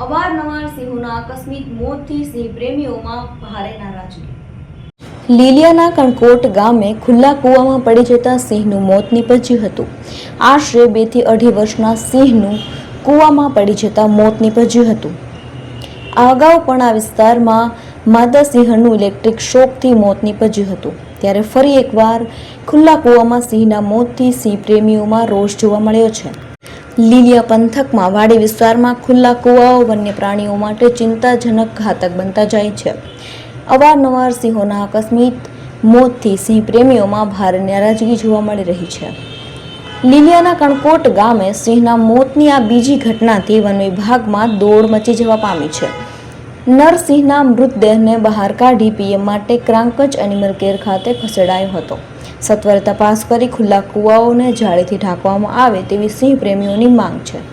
અવારનવાર સિંહોના આકસ્મિક મોતથી સિંહ પ્રેમીઓમાં ભારે નારાજગી। લીલિયાના કણકોટ ગામે ખુલ્લા કૂવામાં પડી જતા સિંહનું મોત નીપજ્યું હતું। આશરે 2 થી 2.5 વર્ષના સિંહનું કૂવામાં પડી જતા મોત નીપજ્યું હતું। આ અગાઉ પણ આ વિસ્તારમાં માદા સિંહનું ઇલેક્ટ્રિક શોકથી મોત નીપજ્યું હતું। ત્યારે ફરી એકવાર ખુલ્લા કૂવામાં સિંહના મોતથી સિંહ પ્રેમીઓમાં રોષ જોવા મળ્યો છે। લીલિયા પંથકમાં વાડી વિસ્તારમાં ખુલ્લા કૂવાઓ વન્ય પ્રાણીઓ માટે ચિંતાજનક ઘાતક બનતા જાય છે। અવારનવાર સિંહોના આકસ્મિક મોતથી સિંહ પ્રેમીઓમાં ભારે નારાજગી જોવા મળી રહી છે। લીલિયાના કણકોટ ગામે સિંહના મોતની આ બીજી ઘટનાથી વન વિભાગમાં દોડ મચી જવા પામી છે। નરસિંહના મૃતદેહને બહાર કાઢી પીએમ માટે ક્રાંકચ એનિમલ કેર ખાતે ખસેડાયો હતો। સત્વરે તપાસ કરી ખુલ્લા કૂવાઓને જાળીથી ઢાંકવામાં આવે તેવી સિંહ પ્રેમીઓની માંગ છે।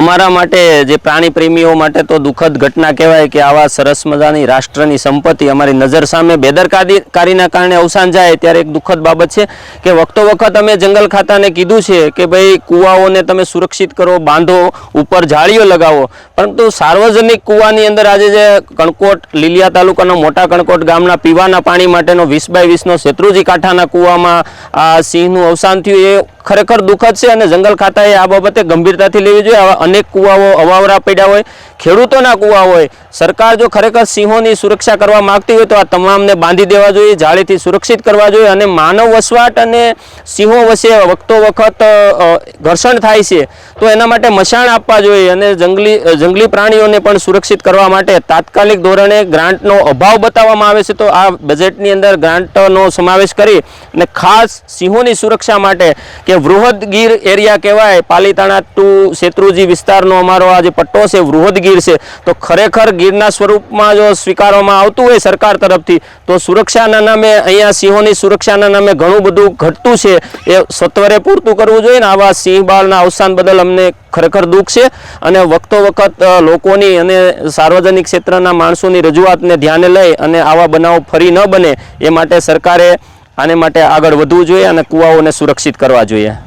અમારા માટે જે પ્રાણી પ્રેમીઓ માટે તો દુઃખદ ઘટના કહેવાય કે આવા સરસ મજાની રાષ્ટ્રની સંપત્તિ અમારી નજર સામે બેદરકારીના કારણે અવસાન જાય ત્યારે એક દુઃખદ બાબત છે કે વખતો વખત અમે જંગલ ખાતાને કીધું છે કે ભાઈ કૂવાઓને તમે સુરક્ષિત કરો, બાંધો, ઉપર જાળીઓ લગાવો, પરંતુ સાર્વજનિક કૂવાની અંદર આજે જે કણકોટ લીલિયા તાલુકાના મોટા કણકોટ ગામના પીવાના પાણી માટેનો 20x20નો શેત્રુંજી કાંઠાના કૂવામાં આ સિંહનું અવસાન થયું એ ખરેખર દુઃખદ છે અને જંગલ ખાતાએ આ બાબતે ગંભીરતાથી લેવી જોઈએ। આવા અનેક કૂવાઓ અવાવરા પડ્યા હોય, ખેડૂતોના કૂવા હોય, સરકાર જો ખરેખર સિંહોની સુરક્ષા કરવા માંગતી હોય તો આ તમામને બાંધી દેવા જોઈએ, જાળીથી સુરક્ષિત કરવા જોઈએ અને માનવ વસવાટ અને સિંહો વચ્ચે વખતો વખત ઘર્ષણ થાય છે તો એના માટે મશાણ આપવા જોઈએ અને જંગલી પ્રાણીઓને પણ સુરક્ષિત કરવા માટે તાત્કાલિક ધોરણે ગ્રાન્ટનો અભાવ બતાવવામાં આવે છે તો આ બજેટની અંદર ગ્રાન્ટનો સમાવેશ કરી અને ખાસ સિંહોની સુરક્ષા માટે કે વૃહદ ગીર એરિયા કહેવાય, પાલીતાણા ટુ શેત્રુંજી વિસ્તારનો અમારો આ જે પટ્ટો છે વૃહદ ગીર છે તો ખરેખર ગીરના સ્વરૂપમાં જો સ્વીકારવામાં આવતું હોય સરકાર તરફથી તો સુરક્ષાના નામે અહીંયા સિંહોની સુરક્ષાના નામે ઘણું બધું ઘટતું છે એ સત્વરે પૂરતું કરવું જોઈએ ને આવા સિંહ બાળના અવસાન બદલ અમને ખરેખર દુઃખ છે અને વખતો વખત લોકોની અને સાર્વજનિક ક્ષેત્રના માણસોની રજૂઆતને ધ્યાને લઈ અને આવા બનાવો ફરી ન બને એ માટે સરકારે આને માટે આગળ વધવું જોઈએ અને કૂવાઓને સુરક્ષિત કરવા જોઈએ।